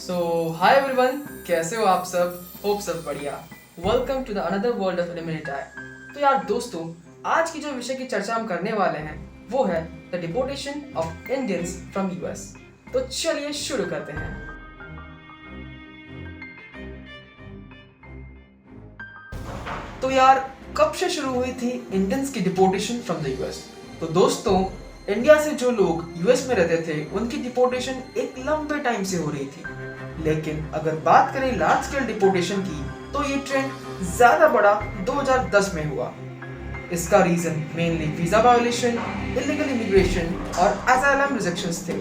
सो hi everyone, कैसे हो आप सब? होप सब बढ़िया। Welcome to the another world of eliminator. तो यार दोस्तों, आज की जो विषय की चर्चा हम करने वाले हैं वो है the deportation of Indians from US. तो चलिए शुरू करते हैं। तो यार, कब से शुरू हुई थी इंडियंस की डिपोर्टेशन फ्रॉम द यूएस? तो दोस्तों, इंडिया से जो लोग यूएस में रहते थे उनकी डिपोर्टेशन एक लंबे टाइम से हो रही थी। लेकिन अगर बात करें लार्ज स्केल डिपोर्टेशन की, तो ये ट्रेंड ज्यादा बड़ा 2010 में हुआ। इसका reason mainly visa violation, illegal immigration और असाइलम रिजेक्शंस थे।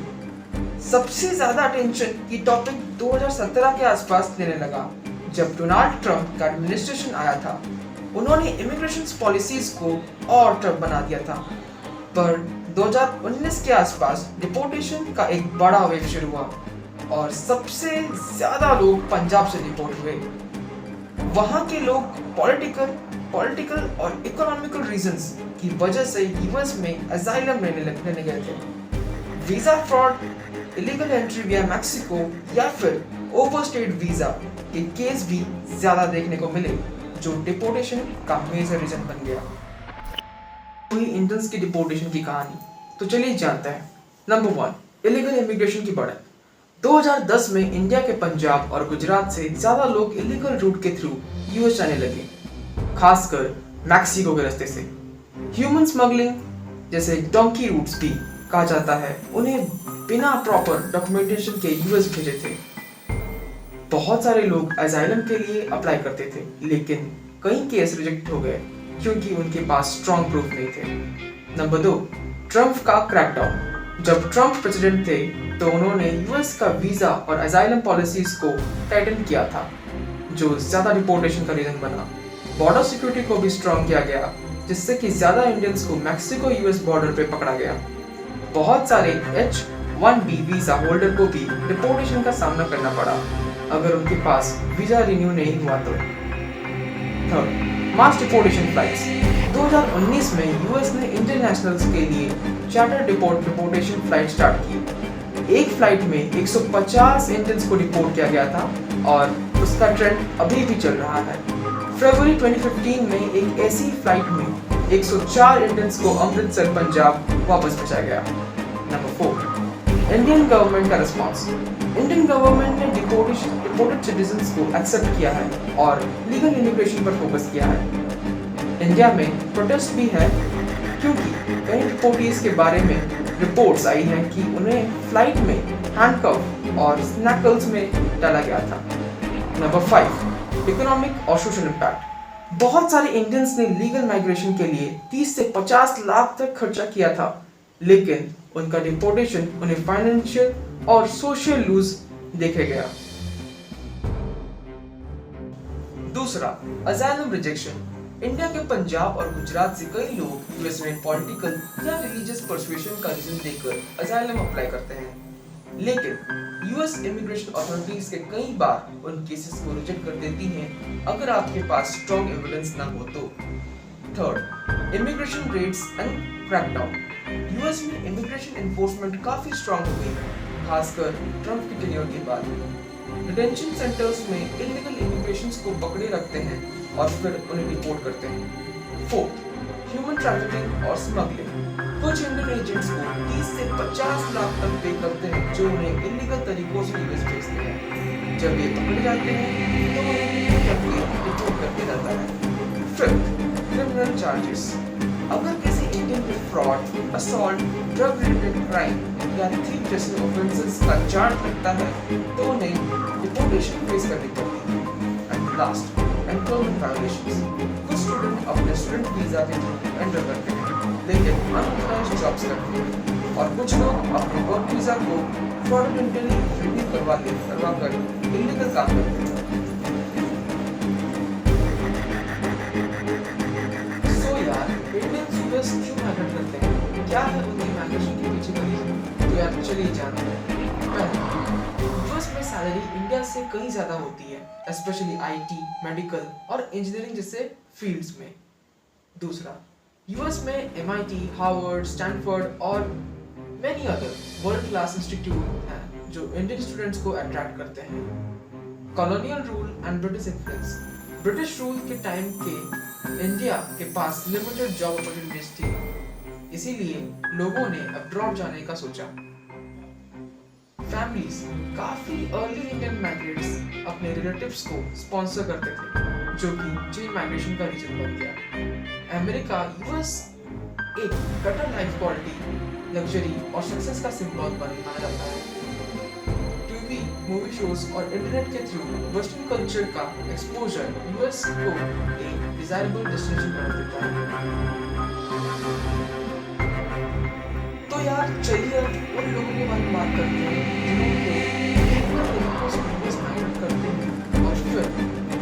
सबसे ज्यादा अटेंशन ये टॉपिक 2017 के आसपास लेने लगा, जब डोनाल्ड ट्रंप का एडमिनिस्ट्रेशन आया था। उन्होंने इमिग्रेशन पॉलिसीज को और टफ बना दिया था। पर 2019 के आसपास डिपोर्टेशन का एक बड़ा वेव शुरू हुआ और सबसे ज्यादा लोग पंजाब से डिपोर्ट हुए। वहां के लोग पॉलिटिकल और इकोनॉमिकल रीजंस की वजह से यूएस में असाइलम लेने गए थे। वीजा फ्रॉड, इलीगल एंट्री विया मैक्सिको या फिर ओवरस्टेड वीजा के केस भी ज्यादा देखने को मिले, जो डिपोर्टेशन का मेजर रीजन बन गया। हुई इंडियंस की डिपोर्टेशन की कहानी, तो चलिए जानते हैं। नंबर 1, इलीगल इमिग्रेशन की बढ़त। 2010 में इंडिया के पंजाब और गुजरात से ज्यादा लोग इलीगल रूट के थ्रू यूएस जाने लगे, खासकर मैक्सिको के रास्ते से। ह्यूमन स्मगलिंग, जैसे डोंकी रूट्स भी कहा जाता है, उन्हें बिना प्रॉपर डॉक्यूमेंटेशन के यूएस भेजे थे। बहुत सारे लोग असाइलम के लिए अप्लाई करते थे, लेकिन कई केस रिजेक्ट हो गए क्योंकि उनके पास स्ट्रॉन्ग प्रूफ नहीं थे। नंबर 2, ट्रंप का क्रैकडाउन। जब ट्रंप प्रेसिडेंट थे तो उन्होंने यूएस का वीजा और असाइलम पॉलिसीज को टाइटन किया था, जो ज्यादा डिपोर्टेशन का रीजन बना। बॉर्डर सिक्योरिटी को भी स्ट्रॉन्ग किया गया, जिससे कि ज्यादा इंडियंस को मैक्सिको यूएस बॉर्डर पे पकड़ा गया। बहुत सारे H-1B वीजा होल्डर को भी डिपोर्टेशन का सामना करना पड़ा अगर उनके पास वीजा रिन्यू नहीं हुआ तो। थर्ड, मास डिपोर्टेशन फ्लाइट्स। 2019 में यूएस ने इंडियन नेशनल्स के लिए चार्टर डिपोर्टेशन फ्लाइट स्टार्ट की। एक फ्लाइट में 150 इंडियंस को डिपोर्ट किया गया था और उसका ट्रेंड अभी भी चल रहा है। फरवरी 2015 में एक ऐसी फ्लाइट में 104 इंडियंस को अमृतसर पंजाब वापस भेजा गया। नंबर 4, इंडियन गवर्नमेंट का रिस्पॉन्स। इंडियन गवर्नमेंट ने डिपोर्टेड सिटीजन्स को एक्सेप्ट किया है और लीगल इमिग्रेशन पर फोकस किया है। इंडिया में प्रोटेस्ट भी है क्योंकि कई डिपोर्टीज के बारे में रिपोर्ट्स आई हैं कि उन्हें फ्लाइट में हैंडकफ और स्नैकल्स में डाला गया था। नंबर 5, इकोनॉमिक और सोशल इम्पैक्ट। बहुत सारे इंडियंस ने लीगल माइग्रेशन के लिए 30 से 50 लाख तक खर्चा किया था, लेकिन उनका डिपोर्टेशन उन्हें फाइनेंशियल और सोशल लूज देखे गया। दूसरा, असाइलम रिजेक्शन। इंडिया के पंजाब और गुजरात से कई लोग यूएस में पॉलिटिकल या रिलीजियस परसुएशन का रीजन देकर असाइलम अप्लाई करते हैं, लेकिन यूएस इमिग्रेशन अथॉरिटीज के कई बार उन केसेस को रिजेक्ट कर देती हैं अगर आपके पास स्ट्रॉन्ग एविडेंस ना हो तो। Third, immigration rates and crackdown. US में इमिग्रेशन एनफोर्समेंट काफी स्ट्रॉन्ग हो गई है, खासकर ट्रंप की टेन्योर के बाद। डिटेंशन सेंटर्स में इलीगल इमिग्रेशंस को पकड़े रखते हैं और फिर उन्हें रिपोर्ट करते हैं। फोर्थ, ह्यूमन ट्रैफिकिंग और स्मगलिंग। कुछ इंडियन एजेंट्स को 30 से 50 लाख तक पे करते हैं, जो उन्हें इलीगल तरीकों से यूएस भेजते हैं। जब ये पकड़े जाते हैं तो उन्हें रिपोर्ट करते रहता है। Fifth, criminal charges. अगर किसी इंडियन पे fraud, assault, drug related crime या थीफ जैसे ऑफेंसेस का चार्ज लगता है तो उन्हें डिपोर्टेशन फेस करनी पड़ती है। And last, employment violations. कुछ स्टूडेंट अपने स्टूडेंट वीजा के थ्रू एंटर करते हैं, लेकिन अनऑथराइज्ड जॉब्स करते हैं, और कुछ लोग अपने वर्क वीजा को फ्रॉडुलेंटली रिन्यू करवाकर इलीगल काम करते हैं। क्यों माइग्रेट करते हैं? क्या है उनकी माइग्रेशन के पीछे का रीजन? तो यार चलिए जानते हैं। यूएस में सैलरी इंडिया से कहीं ज्यादा होती है, स्पेशली आईटी, मेडिकल और इंजीनियरिंग जैसे फील्ड्स में। दूसरा, यूएस में एमआईटी, हार्वर्ड, स्टैनफोर्ड और many other world class institute हैं जो इंडियन स्टूडेंट्स को अट्रैक्ट करते हैं। Colonial rule and British influence. British rule के टाइम के इंडिया के पास लिमिटेड जॉब अपॉर्चुनिटीज थी, इसीलिए लोगों ने अब्रॉड जाने का सोचा। फैमिलीज, काफी अर्ली इंडियन माइग्रेट्स अपने रिलेटिव्स को स्पॉन्सर करते थे, जो कि चेन माइग्रेशन का रीजन बन गया। अमेरिका, यूएस एक बेटर लाइफ क्वालिटी, लग्जरी और सक्सेस का सिंबल माना जाता है। टीवी, मूवी शोज और इंटरनेट के थ्रू वेस्टर्न कल्चर का एक्सपोजर यूएस को एक डिजायरेबल डेस्टिनेशन बना देता है। तो यार चलिए उन लोगों के बारे में बात करते हैं जिन्होंने यूएस माइग्रेट करते हैं और फिर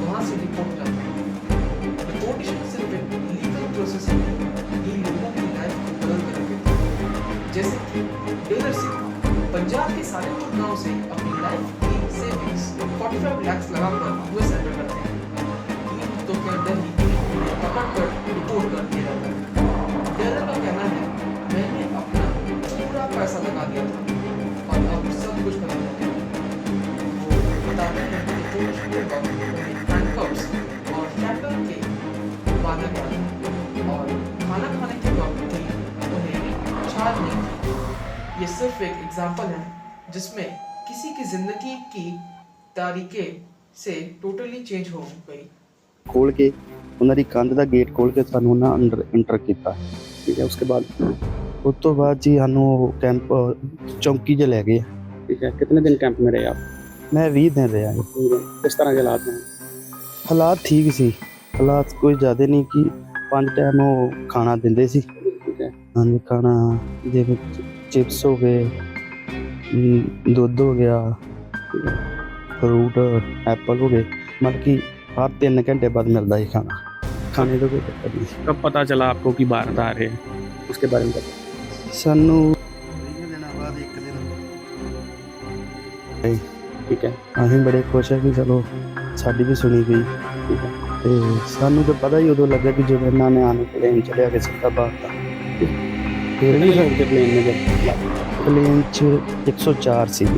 वहां से डिपोर्ट जाते हैं। डिपोर्टेशन सिर्फ एक लीगल प्रोसेस है, ये लोगों की लाइफ को बदल कर रख देता है। जैसे कि टेलर सिंह पंजाब के सालेमपुर गांव से अपनी लाइफ की सेविंग्स 45 लाख लगाकर यूएस एंटर करते हैं। 3 हफ्तों के अंदर ही उन्हें पकड़कर डिपोर्ट कर दिया जाता है। टेलर का कहना है, मैंने अपना पूरा पैसा लगा दिया था और अब सब कुछ खत्म हो गया। वो बताते हैं कि डिपोर्टेशन के वक्त उन्हें हैंडकफ्स और शैकल के बांधा गया था और खाना खाने के वक्त भी उन्हें छाल नहीं थी। ये सिर्फ एक एग्जाम्पल है जिसमें किसी की जिंदगी की तारीखें से टोटली चेंज हो गई। खोल के ਉਹਨਾਂ ਦੀ ਕੰਧ ਦਾ ਗੇਟ ਖੋਲ ਕੇ ਸਾਨੂੰ ਉਹਨਾਂ ਅੰਦਰ ਇੰਟਰ ਕੀਤਾ। ਠੀਕ ਹੈ, ਉਸਕੇ ਬਾਅਦ ਉਸ ਤੋਂ ਬਾਅਦ ਜੀ ਸਾਨੂੰ ਕੈਂਪ ਚੌਂਕੀ 'ਚ ਲੈ ਗਏ। ठीक है, कितने दिन कैंप में रहे आप? ਮੈਂ 20 ਦਿਨ ਰਿਹਾ ਜੀ। किस तरह के हालात हैं? ਹਾਲਾਤ ਠੀਕ ਸੀ, ਹਾਲਾਤ ਕੋਈ ਜ਼ਿਆਦਾ ਨਹੀਂ ਕਿ 5 ਟਾਈਮ ਉਹ ਖਾਣਾ ਦਿੰਦੇ ਸੀ। ठीक है, ਹਾਂਜੀ, ਖਾਣਾ ਜਿਵੇਂ ਚਿਪਸ ਹੋ ਗਏ, ਦੁੱਧ ਹੋ ਗਿਆ, ਫਰੂਟ, ਐਪਲ ਹੋ ਗਏ, ਮਤਲਬ ਕਿ हर 3 घंटे बाद मिलता ही खाना। खाने तो कोई दिक्कत नहीं। कब पता चला आपको कि भारत आ रहे हैं, उसके बारे में बताओ। सानू 20 दिनों बाद एक दिन ठीक है, ਅਸੀਂ ਬੜੇ ਖੁਸ਼ ਹੈ ਕਿ ਚਲੋ ਸਾਡੀ ਵੀ ਸੁਣੀ ਗਈ। ठीक है, ਤੇ ਸਾਨੂੰ ਤਾਂ ਪਤਾ ਹੀ ਉਦੋਂ ਲੱਗਾ ਕਿ ਜਦੋਂ ਇਹਨਾਂ ਨੇ ਆਣੇ ਪਲੇਨ ਚੜਿਆ ਕੇ ਸਿੱਧਾ ਬਾਹਰ ਫਿਰ कितने ਵੀ लोग थे प्लेन में जब? ਪਲੇਨ 'ਚ 104 ਸੀ।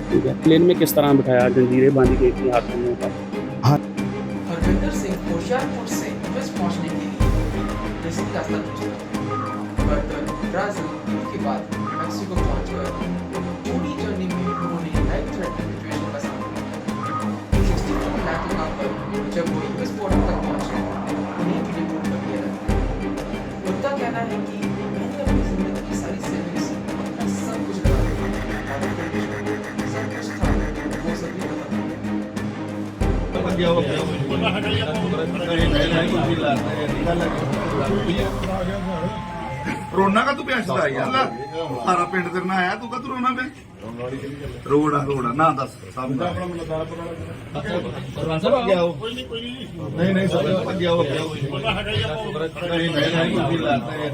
ठीक है, प्लेन में किस तरह बिठाया, जंजीरें बांधी गई थी हाथों में का? हरविंदर सिंह होशियारपुर से यूएस पहुंचने के लिए देसी रास्ता चुना, बट ब्राजील के बाद मैक्सिको पहुंचकर पूरी जर्नी में उन्होंने लाइफ थ्रेटनिंग सिचुएशन का सामना 64 लाख लगाकर जब वो यूएस बॉर्डर तक पहुंचे, उन्हें भी डिपोर्ट कर दिया गया। उनका कहना है कि मैंने अपनी जिंदगी की सारी सेविंग्स, अपना सब कुछ लगा दिया और फिर सब कुछ था वो सब भी खत्म हो गया। रोना का तू प्यास दा यार सारा पिंड तेरे ना आया तू का तू रोना पे रोड़ा ना दस साहब नहीं नहीं सब गया हो नहीं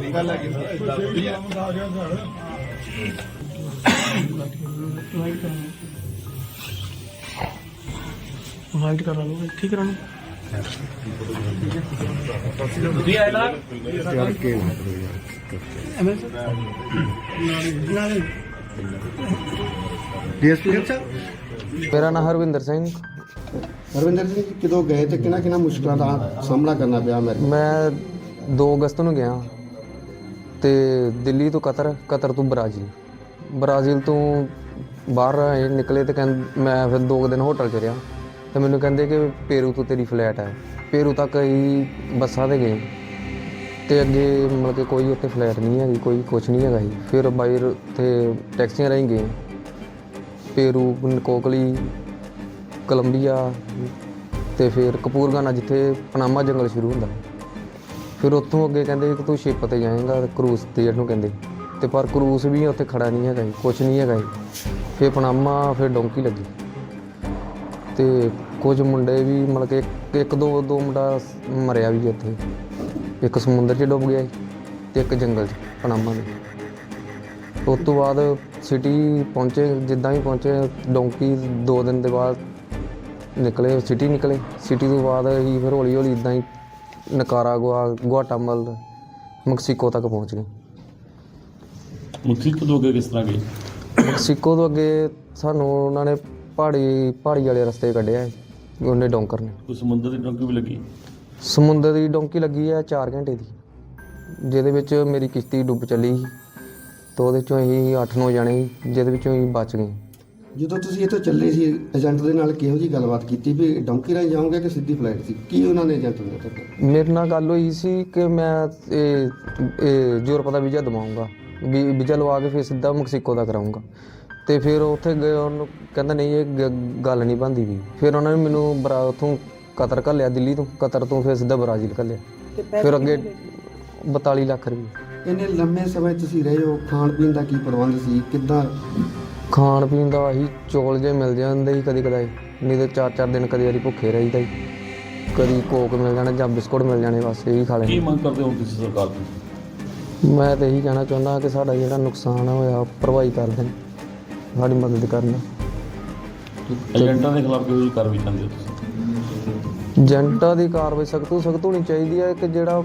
निकल वाइट करा लो, ठीक करा लो। ਮੇਰਾ ਨਾਮ ਹਰਵਿੰਦਰ ਸਿੰਘ। ਹਰਵਿੰਦਰ ਸਿੰਘ ਜੀ ਕਿਦੋਂ ਗਏ ਤੇ ਕਿਹਨਾਂ ਮੁਸ਼ਕਲਾਂ ਦਾ ਸਾਹਮਣਾ ਕਰਨਾ ਪਿਆ ਅਮਰੀਕਾ? ਮੈਂ 2 ਅਗਸਤ ਨੂੰ ਗਿਆ ਤੇ ਦਿੱਲੀ ਤੋਂ ਕਤਰ ਤੋਂ ਬ੍ਰਾਜ਼ੀਲ ਤੋਂ ਬਾਹਰ ਆਏ ਨਿਕਲੇ ਤੇ ਮੈਂ ਫਿਰ 2 ਦਿਨ ਹੋਟਲ 'ਚ ਰਿਹਾ ਤੇ ਮੈਨੂੰ ਕਹਿੰਦੇ ਕਿ ਪੇਰੂ ਤੋਂ ਤੇਰੀ ਫਲੈਟ ਹੈ। ਪੇਰੂ ਤੱਕ ਅਸੀਂ ਬੱਸਾਂ 'ਤੇ ਗਏ ਤੇ ਅੱਗੇ ਮਤਲਬ ਕਿ ਕੋਈ ਉੱਥੇ ਫਲੈਟ ਨਹੀਂ ਹੈਗੀ, ਕੋਈ ਕੁਛ ਨਹੀਂ ਹੈਗਾ ਸੀ। ਫਿਰ ਬਾਹਰ ਉੱਥੇ ਟੈਕਸੀਆਂ ਰਾਹੀਂ ਗਏ ਪੇਰੂ, ਕੋਕਲੀ, ਕੋਲੰਬੀਆ ਤੇ ਫਿਰ ਕਪੂਰਗਾਨਾ ਜਿੱਥੇ ਪਨਾਮਾ ਜੰਗਲ ਸ਼ੁਰੂ ਹੁੰਦਾ। ਫਿਰ ਉੱਥੋਂ ਅੱਗੇ ਕਹਿੰਦੇ ਕਿ ਤੂੰ ਸ਼ਿਪ 'ਤੇ ਜਾਏਂਗਾ ਕਰੂਜ਼ 'ਤੇ ਜਿਹਨੂੰ ਕਹਿੰਦੇ, ਤੇ ਪਰ ਕਰੂਜ਼ ਵੀ ਉੱਥੇ ਖੜਾ ਨਹੀਂ ਹੈਗਾ ਜੀ, ਕੁਛ ਨਹੀਂ ਹੈਗਾ ਜੀ। ਫਿਰ ਪਨਾਮਾ, ਫਿਰ ਡੋਂਕੀ ਲੱਗੀ ਤੇ ਕੁਝ ਮੁੰਡੇ ਵੀ ਮਤਲਬ ਕਿ ਇੱਕ ਦੋ ਮੁੰਡਾ ਮਰਿਆ ਵੀ ਉੱਥੇ, ਇੱਕ ਸਮੁੰਦਰ 'ਚ ਡੁੱਬ ਗਿਆ ਤੇ ਇੱਕ ਜੰਗਲ 'ਚ ਪਨਾਮਾ ਦੇ। ਉਸ ਤੋਂ ਬਾਅਦ ਸਿਟੀ ਪਹੁੰਚੇ, ਜਿੱਦਾਂ ਹੀ ਪਹੁੰਚੇ ਡੋਂਕੀ 2 ਦਿਨ ਦੇ ਬਾਅਦ ਨਿਕਲੇ ਸਿਟੀ ਤੋਂ ਬਾਅਦ ਅਸੀਂ ਫਿਰ ਹੌਲੀ ਇੱਦਾਂ ਹੀ ਨਿਕਾਰਾਗੁਆ, ਗੁਆਟਾਮਲ, ਮੈਕਸੀਕੋ ਤੱਕ ਪਹੁੰਚ ਗਏ। ਮੈਕਸੀਕੋ ਤੋਂ ਅੱਗੇ ਕਿਸ ਤਰ੍ਹਾਂ ਗਏ? ਮੈਕਸੀਕੋ ਤੋਂ ਅੱਗੇ ਸਾਨੂੰ ਉਹਨਾਂ ਨੇ ਪਹਾੜੀ ਵਾਲੇ ਰਸਤੇ ਕੱਢਿਆ ਹੈ, ਉਹਨੇ ਡੌਂਕਰ ਨੇ। ਕੋਈ ਸਮੁੰਦਰ ਦੀ ਡੋਂਕੀ ਵੀ ਲੱਗੀ? ਸਮੁੰਦਰ ਦੀ ਡੌਂਕੀ ਲੱਗੀ ਹੈ 4 ਘੰਟੇ ਦੀ, ਜਿਹਦੇ ਵਿੱਚ ਮੇਰੀ ਕਿਸ਼ਤੀ ਡੁੱਬ ਚੱਲੀ ਸੀ, ਤੇ ਉਹਦੇ ਚੋਂ ਅਸੀਂ 8-9 ਜਣੇ ਸੀ, ਜਿਹਦੇ ਵਿੱਚੋਂ ਅਸੀਂ ਬਚ ਗਏ। ਜਦੋਂ ਤੁਸੀਂ ਇੱਥੋਂ ਚੱਲੇ ਸੀ ਏਜੰਟ ਦੇ ਨਾਲ ਕਿਹੋ ਜੀ ਗੱਲਬਾਤ ਕੀਤੀ ਵੀ ਡੌਂਕੀ ਰਾਹੀਂ ਜਾਓਗੇ ਕਿ ਸਿੱਧੀ ਫਲਾਈਟ ਸੀ? ਕੀ ਉਹਨਾਂ ਨੇ ਏਜੰਟ ਨੇ ਦੱਸਿਆ? ਮੇਰੇ ਨਾਲ ਗੱਲ ਹੋਈ ਸੀ ਕਿ ਮੈਂ ਇਹ ਯੂਰਪ ਦਾ ਵੀਜ਼ਾ ਦਵਾਉਂਗਾ, ਵੀਜ਼ਾ ਲਵਾ ਕੇ ਫਿਰ ਸਿੱਧਾ ਮੈਕਸੀਕੋ ਦਾ ਕਰਾਉਂਗਾ। ਤੇ ਫਿਰ ਉੱਥੇ ਗਏ, ਉਹਨੂੰ ਕਹਿੰਦਾ ਨਹੀਂ ਇਹ ਗੱਲ ਨਹੀਂ ਬਣਦੀ ਵੀ। ਫਿਰ ਉਹਨਾਂ ਨੇ ਮੈਨੂੰ ਉੱਥੋਂ ਕਤਰ ਘੱਲਿਆ, ਦਿੱਲੀ ਤੋਂ ਕਤਰ ਤੋਂ ਫਿਰ ਸਿੱਧਾ ਬਰਾਜ਼ੀਲ ਘੱਲਿਆ। ਫਿਰ ਅੱਗੇ 42 ਲੱਖ ਰੁਪਏ। ਇੰਨੇ ਲੰਮੇ ਸਮੇਂ ਤੁਸੀਂ ਰਹੇ ਹੋ, ਖਾਣ ਪੀਣ ਦਾ ਕੀ ਪ੍ਰਬੰਧ ਸੀ, ਕਿੱਦਾਂ? ਖਾਣ ਪੀਣ ਦਾ ਆਹੀ ਚੌਲ ਜੇ ਮਿਲ ਜਾਂਦੇ ਸੀ ਕਦੀ ਕਦਾਈ, ਨਹੀਂ ਤਾਂ 4-4 ਦਿਨ ਕਦੀ ਵਾਰੀ ਭੁੱਖੇ ਰਹੀਦਾ ਸੀ। ਕਦੀ ਕੋਕ ਮਿਲ ਜਾਣਾ ਜਾਂ ਬਿਸਕੁਟ ਮਿਲ ਜਾਣੇ, ਬਸ ਇਹੀ ਖਾ ਕੀ ਲੈਣੇ। ਮੰਗ ਕਰਦੇ ਹੋ ਤੁਸੀਂ ਸਰਕਾਰ ਤੋਂ? ਮੈਂ ਤਾਂ ਇਹੀ ਕਹਿਣਾ ਚਾਹੁੰਦਾ ਕਿ ਸਾਡਾ ਜਿਹੜਾ ਨੁਕਸਾਨ ਹੋਇਆ ਭਰਵਾਈ ਕਰ ਦੇਣ, ਸਾਡੀ ਮਦਦ ਕਰਨ। ਏਜੰਟਾਂ ਦੇ ਖਿਲਾਫ ਕਿਹੋ ਜਿਹੀ ਕਾਰਵਾਈ ਚਾਹੁੰਦੇ ਹੋ ਤੁਸੀਂ? ਏਜੰਟਾਂ ਦੀ ਕਾਰਵਾਈ ਸਖਤ ਤੋਂ ਸਖਤ ਹੋਣੀ ਚਾਹੀਦੀ ਹੈ ਕਿ ਜਿਹੜਾ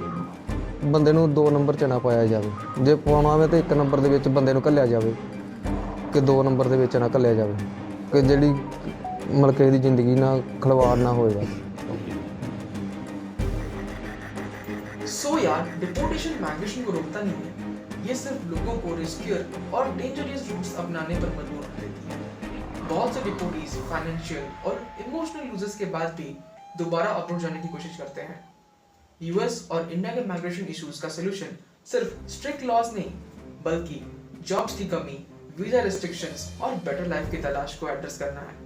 ਬੰਦੇ ਨੂੰ 2 ਨੰਬਰ 'ਚ ਨਾ ਪਾਇਆ ਜਾਵੇ। ਜੇ ਪਾਉਣਾ ਹੋਵੇ ਤਾਂ 1 ਨੰਬਰ ਦੇ ਵਿੱਚ ਬੰਦੇ ਨੂੰ ਘੱਲਿਆ ਜਾਵੇ, ਕਿ 2 ਨੰਬਰ ਦੇ ਵਿੱਚ ਨਾ ਘੱਲਿਆ ਜਾਵੇ, ਕਿ ਜਿਹੜੀ ਮਤਲਬ ਕਿਸੇ ਦੀ ਜ਼ਿੰਦਗੀ ਨਾਲ ਖਿਲਵਾੜ ਨਾ ਹੋਏ। सो यार, डिपोर्टेशन माइग्रेशन को रोकता नहीं है, ये सिर्फ लोगों को रिस्कियर और डेंजरस रूट्स अपनाने पर मजबूर कर देती है। बहुत से डिपोर्टीज फाइनेंशियल और इमोशनल लूजेस के बाद भी दोबारा अप्रोच जाने की कोशिश करते हैं। यूएस और इंडिया के माइग्रेशन इश्यूज का सोल्यूशन सिर्फ स्ट्रिक्ट लॉज नहीं, बल्कि जॉब्स की कमी, वीजा रिस्ट्रिक्शंस और बेटर लाइफ की तलाश को एड्रेस करना है।